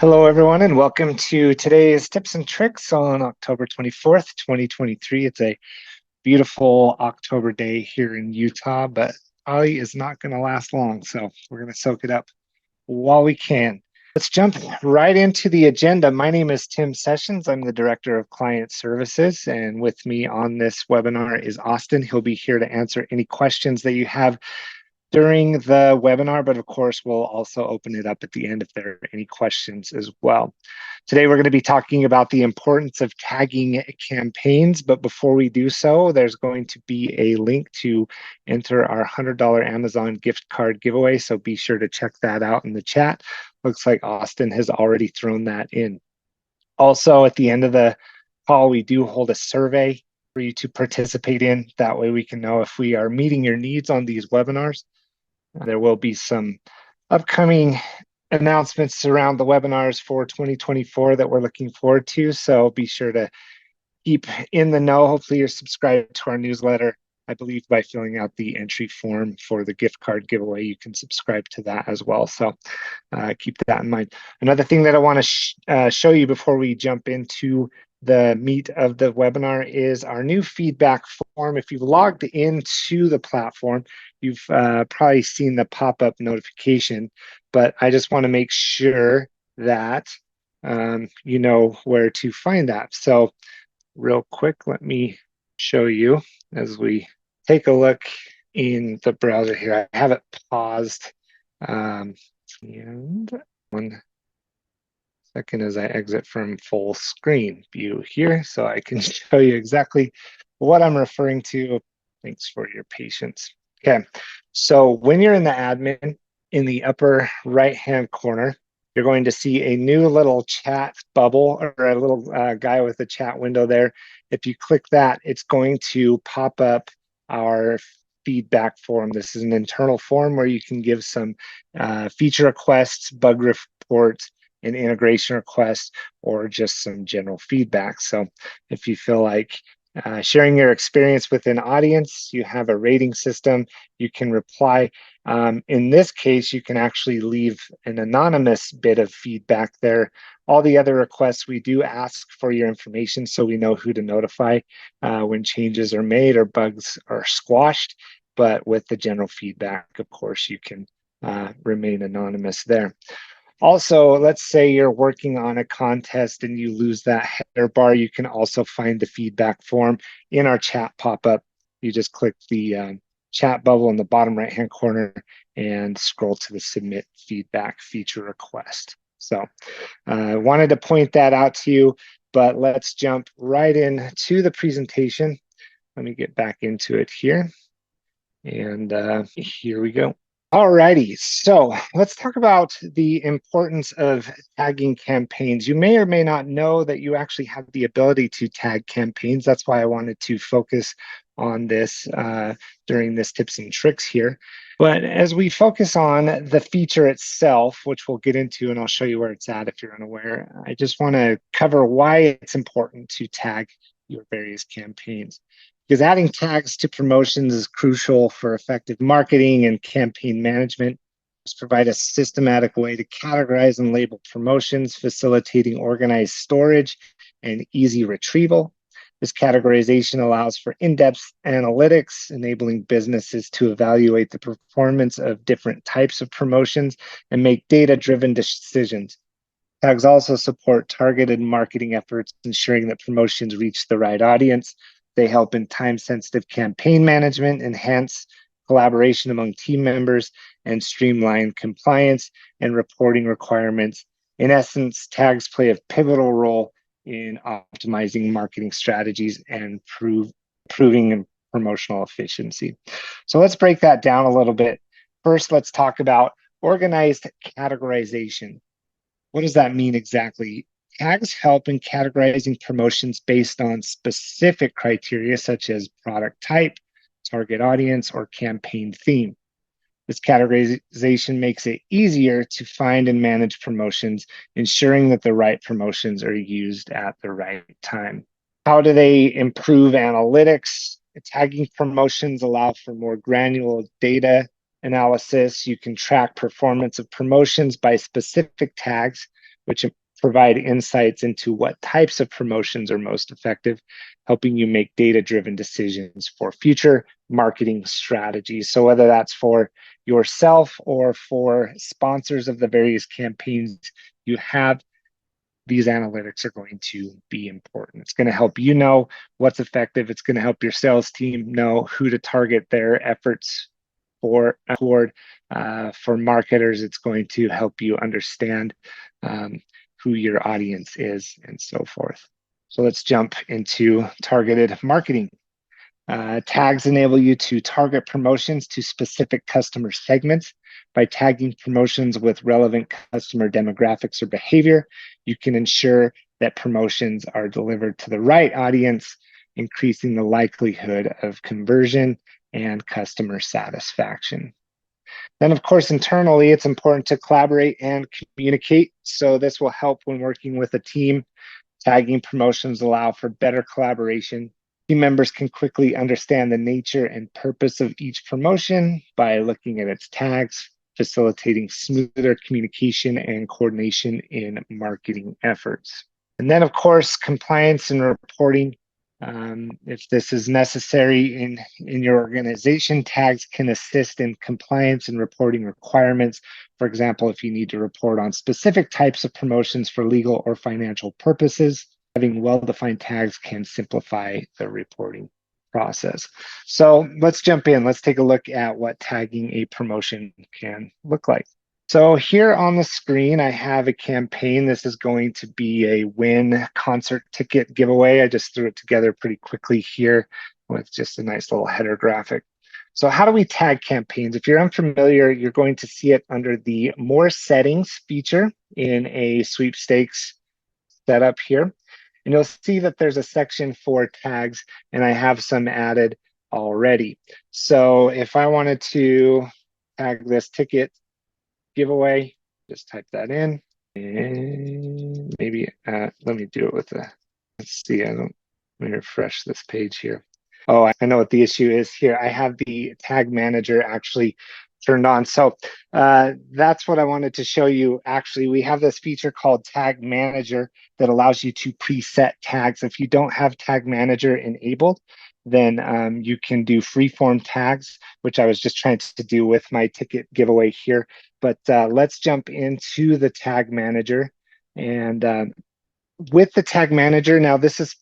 Hello, everyone, and welcome to today's tips and tricks on October 24th, 2023. It's a beautiful October day here in Utah, but probably is not going to last long. So we're going to soak it up while we can. Let's jump right into the agenda. My name is Tim Sessions. I'm the Director of Client Services, and with me on this webinar is Austin. He'll be here to answer any questions that you have during the webinar, but of course, we'll also open it up at the end if there are any questions as well. Today, we're going to be talking about the importance of tagging campaigns, but before we do so, there's going to be a link to enter our $100 Amazon gift card giveaway, so be sure to check that out in the chat. Looks like Austin has already thrown that in. Also, at the end of the call, we do hold a survey for you to participate in. That way we can know if we are meeting your needs on these webinars. There will be some upcoming announcements around the webinars for 2024 that we're looking forward to. So be sure to keep in the know. Hopefully you're subscribed to our newsletter. I believe by filling out the entry form for the gift card giveaway, you can subscribe to that as well. So keep that in mind. Another thing that I want to show you before we jump into the meat of the webinar is our new feedback form. If you've logged into the platform, you've probably seen the pop-up notification, but I just want to make sure that you know where to find that. So real quick, let me show you as we take a look in the browser here. I have it paused. And one second as I exit from full screen view here so I can show you exactly what I'm referring to. Thanks for your patience. Okay, so when you're in the admin, in the upper right-hand corner, you're going to see a new little chat bubble or a little guy with a chat window there. If you click that, it's going to pop up our feedback form. This is an internal form where you can give some feature requests, bug reports, an integration request, or just some general feedback. So if you feel like sharing your experience with an audience, you have a rating system, you can reply. In this case, you can actually leave an anonymous bit of feedback there. All the other requests, we do ask for your information so we know who to notify when changes are made or bugs are squashed. But with the general feedback, of course, you can remain anonymous there. Also, let's say you're working on a contest and you lose that header bar. You can also find the feedback form in our chat pop-up. You just click the chat bubble in the bottom right-hand corner and scroll to the submit feedback feature request. So I wanted to point that out to you, but let's jump right into the presentation. Let me get back into it here. And here we go. Alrighty, so let's talk about the importance of tagging campaigns. You may or may not know that you actually have the ability to tag campaigns. That's why I wanted to focus on this during this tips and tricks here. But as we focus on the feature itself, which we'll get into, and I'll show you where it's at if you're unaware, I just want to cover why it's important to tag your various campaigns. Because adding tags to promotions is crucial for effective marketing and campaign management. Let's provide a systematic way to categorize and label promotions, facilitating organized storage and easy retrieval. This categorization allows for in-depth analytics, enabling businesses to evaluate the performance of different types of promotions and make data-driven decisions. Tags also support targeted marketing efforts, ensuring that promotions reach the right audience. They help in time-sensitive campaign management, enhance collaboration among team members, and streamline compliance and reporting requirements. In essence, tags play a pivotal role in optimizing marketing strategies and improving promotional efficiency. So let's break that down a little bit. First, let's talk about organized categorization. What does that mean exactly? Tags help in categorizing promotions based on specific criteria such as product type, target audience, or campaign theme. This categorization makes it easier to find and manage promotions, ensuring that the right promotions are used at the right time. How do they improve analytics? Tagging promotions allow for more granular data analysis. You can track performance of promotions by specific tags, which provide insights into what types of promotions are most effective, helping you make data-driven decisions for future marketing strategies. So whether that's for yourself or for sponsors of the various campaigns you have, these analytics are going to be important. It's going to help you know what's effective. It's going to help your sales team know who to target their efforts for. For marketers, it's going to help you understand who your audience is and so forth. So let's jump into targeted marketing. Tags enable you to target promotions to specific customer segments. By tagging promotions with relevant customer demographics or behavior, you can ensure that promotions are delivered to the right audience, increasing the likelihood of conversion and customer satisfaction. Then, of course, internally, it's important to collaborate and communicate. So this will help when working with a team. Tagging promotions allow for better collaboration. Team members can quickly understand the nature and purpose of each promotion by looking at its tags, facilitating smoother communication and coordination in marketing efforts. And then, of course, compliance and reporting. If this is necessary in your organization, tags can assist in compliance and reporting requirements. For example, if you need to report on specific types of promotions for legal or financial purposes, having well-defined tags can simplify the reporting process. So let's jump in. Let's take a look at what tagging a promotion can look like. So here on the screen, I have a campaign. This is going to be a Win concert ticket giveaway. I just threw it together pretty quickly here with just a nice little header graphic. So how do we tag campaigns? If you're unfamiliar, you're going to see it under the More Settings feature in a sweepstakes setup here. And you'll see that there's a section for tags, and I have some added already. So if I wanted to tag this ticket giveaway, just type that in, and maybe let me do it with the, let's see, let me refresh this page here. Oh, I know what the issue is here. I have the tag manager actually turned on. So that's what I wanted to show you. Actually, we have this feature called Tag Manager that allows you to preset tags. If you don't have Tag Manager enabled, then you can do freeform tags, which I was just trying to do with my ticket giveaway here. But let's jump into the Tag Manager. And with the Tag Manager, now this is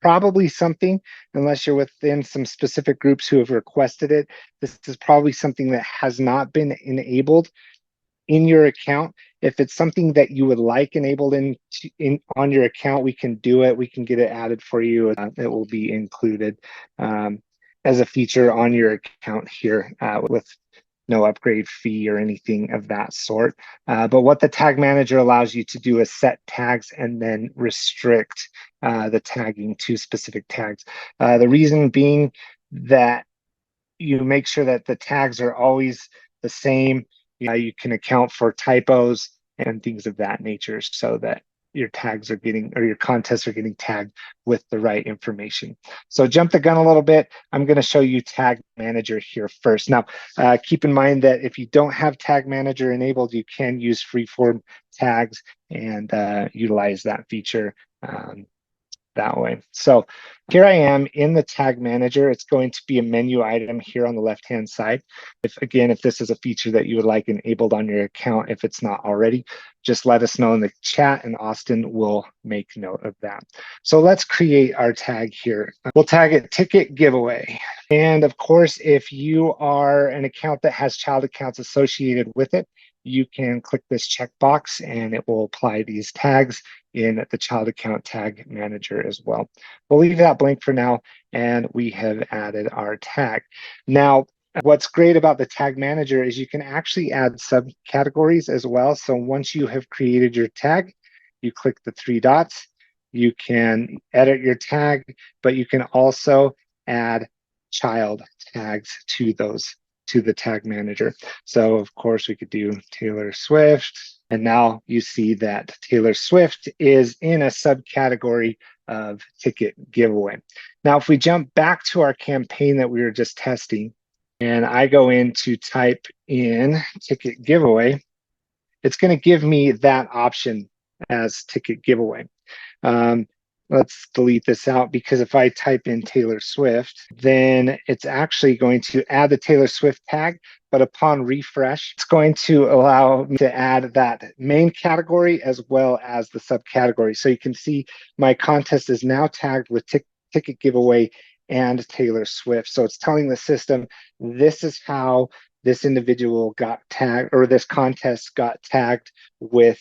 probably something, unless you're within some specific groups who have requested it, this is probably something that has not been enabled in your account. If it's something that you would like enabled on your account, we can do it. We can get it added for you. It will be included as a feature on your account here with no upgrade fee or anything of that sort. But what the tag manager allows you to do is set tags and then restrict the tagging to specific tags. The reason being that you make sure that the tags are always the same. You can account for typos and things of that nature so that your tags are getting, or your contests are getting tagged with the right information. So jump the gun a little bit. I'm going to show you Tag Manager here first. Now, keep in mind that if you don't have Tag Manager enabled, you can use freeform tags and utilize that feature that way. So here I am in the Tag Manager. It's going to be a menu item here on the left-hand side. If this is a feature that you would like enabled on your account, if it's not already, just let us know in the chat and Austin will make note of that. So let's create our tag here. We'll tag it Ticket Giveaway. And of course, if you are an account that has child accounts associated with it, you can click this checkbox and it will apply these tags in the child account tag manager as well. We'll leave that blank for now, and we have added our tag. Now, what's great about the tag manager is you can actually add subcategories as well. So once you have created your tag, you click the three dots, you can edit your tag, but you can also add child tags to the tag manager. So of course we could do Taylor Swift, and now you see that Taylor Swift is in a subcategory of ticket giveaway. Now, if we jump back to our campaign that we were just testing, and I go in to type in ticket giveaway, it's going to give me that option as ticket giveaway. Let's delete this out, because if I type in Taylor Swift, then it's actually going to add the Taylor Swift tag, but upon refresh, it's going to allow me to add that main category as well as the subcategory. So you can see my contest is now tagged with ticket giveaway and Taylor Swift. So it's telling the system, this is how this individual got tagged, or this contest got tagged with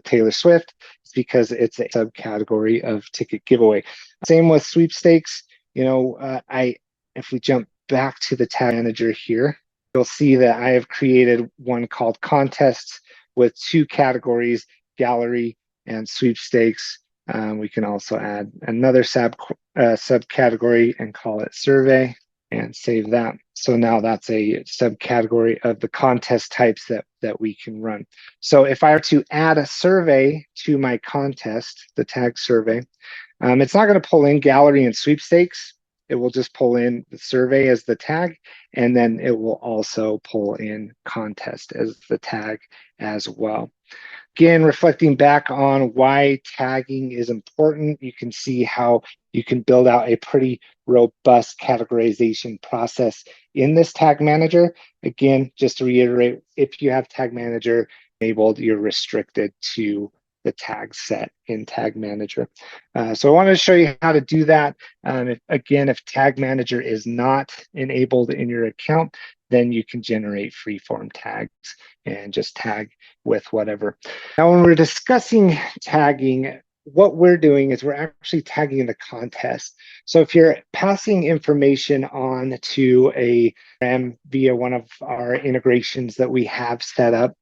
Taylor Swift. It's because it's a subcategory of ticket giveaway. Same with sweepstakes. If we jump back to the tag manager here, you'll see that I have created one called contests with two categories, gallery and sweepstakes. We can also add another subcategory and call it survey, and save that. So now that's a subcategory of the contest types that we can run. So if I were to add a survey to my contest, the tag survey, it's not going to pull in gallery and sweepstakes. It will just pull in the survey as the tag, and then it will also pull in contest as the tag as well. Again, reflecting back on why tagging is important, you can see how you can build out a pretty robust categorization process in this tag manager. Again, just to reiterate, if you have tag manager enabled, you're restricted to the tag set in tag manager. So I wanted to show you how to do that. If tag manager is not enabled in your account, then you can generate free-form tags and just tag with whatever. Now, when we're discussing tagging, what we're doing is we're actually tagging the contest. So if you're passing information on to a CRM via one of our integrations that we have set up,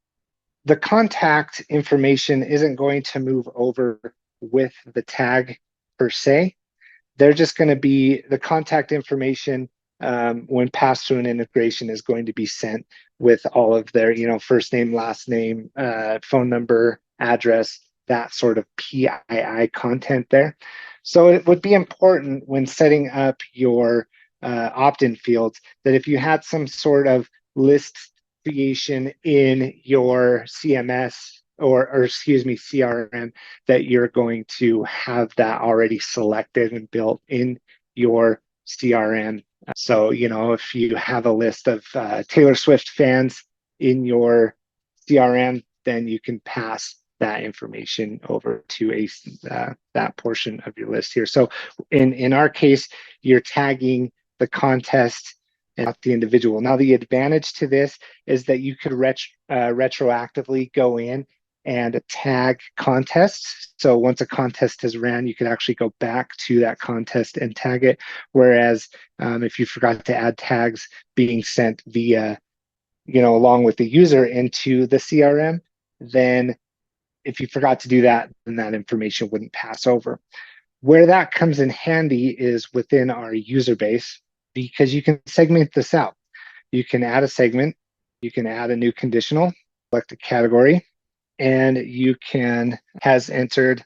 the contact information isn't going to move over with the tag per se. They're just going to be the contact information when passed through an integration is going to be sent with all of their, first name, last name, phone number, address, that sort of PII content there. So it would be important when setting up your opt-in fields that if you had some sort of list creation in your CMS or excuse me, CRM, that you're going to have that already selected and built in your CRM. So, if you have a list of Taylor Swift fans in your CRM, then you can pass that information over to that portion of your list here. So in our case, you're tagging the contest and not the individual. Now, the advantage to this is that you could retroactively go in and tag contests. So once a contest has ran, you could actually go back to that contest and tag it. Whereas if you forgot to add tags being sent via, along with the user into the CRM, then if you forgot to do that, then that information wouldn't pass over. Where that comes in handy is within our user base, because you can segment this out. You can add a segment, you can add a new conditional, select a category, and you has entered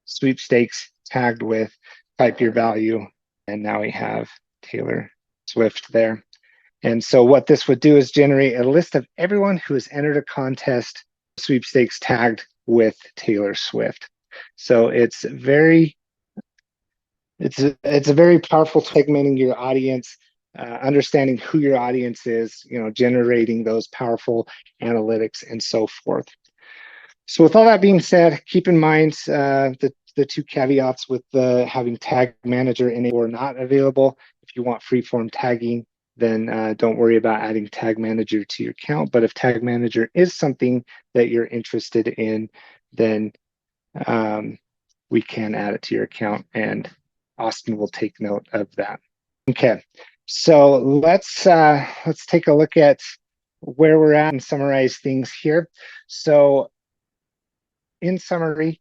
sweepstakes tagged with type your value. And now we have Taylor Swift there. And so what this would do is generate a list of everyone who has entered a contest sweepstakes tagged with Taylor Swift. So it's a very powerful segmenting your audience, understanding who your audience is, generating those powerful analytics and so forth. So with all that being said, keep in mind the two caveats with having tag manager enabled or not available. If you want free-form tagging, then don't worry about adding tag manager to your account. But if tag manager is something that you're interested in, then we can add it to your account, and Austin will take note of that. Okay, so let's take a look at where we're at and summarize things here. So in summary,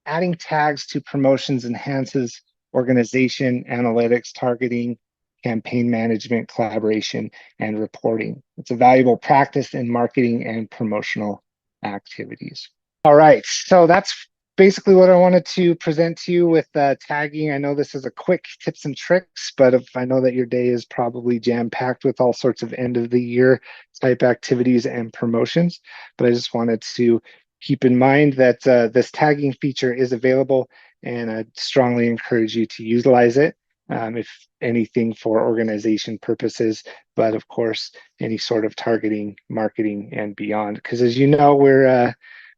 adding tags to promotions enhances organization, analytics, targeting, campaign management, collaboration, and reporting. It's a valuable practice in marketing and promotional activities. All right, so that's basically what I wanted to present to you with tagging. I know this is a quick tips and tricks, but I know that your day is probably jam-packed with all sorts of end of the year type activities and promotions, but I just wanted to Keep in mind that this tagging feature is available, and I strongly encourage you to utilize it, if anything for organization purposes, but of course, any sort of targeting, marketing, and beyond. Because as you know,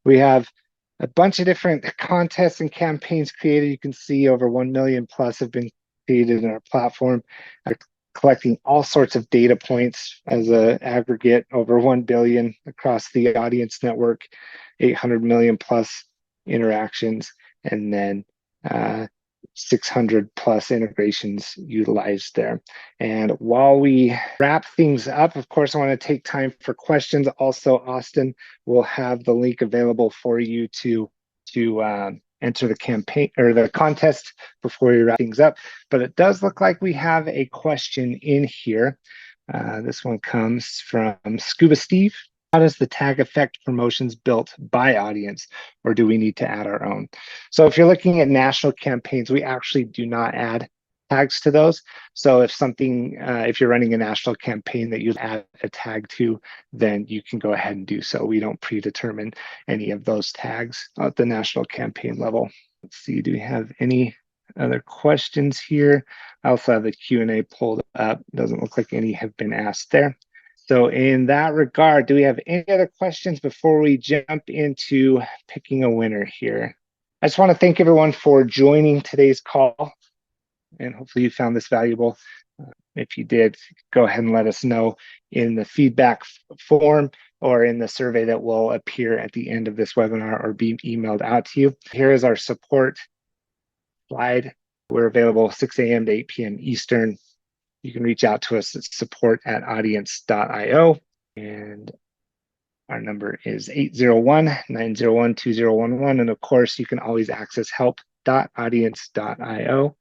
we have a bunch of different contests and campaigns created. You can see over 1 million plus have been created in our platform, collecting all sorts of data points as an aggregate, over 1 billion across the audience network, 800 million plus interactions, and then 600 plus integrations utilized there. And while we wrap things up, of course, I want to take time for questions. Also, Austin will have the link available for you to enter the campaign or the contest before we wrap things up. But it does look like we have a question in here. This one comes from Scuba Steve. How does the tag affect promotions built by audience, or do we need to add our own? So if you're looking at national campaigns, we actually do not add tags to those. So if you're running a national campaign that you add a tag to, then you can go ahead and do so. We don't predetermine any of those tags at the national campaign level. Let's see, do we have any other questions here? I also have the Q&A pulled up. Doesn't look like any have been asked there. So in that regard, do we have any other questions before we jump into picking a winner here? I just want to thank everyone for joining today's call, and hopefully you found this valuable. If you did, go ahead and let us know in the feedback form or in the survey that will appear at the end of this webinar or be emailed out to you. Here is our support slide. We're available 6 a.m. to 8 p.m. Eastern. You can reach out to us at support@audience.io, and our number is 801-901-2011. And of course, you can always access help.audience.io.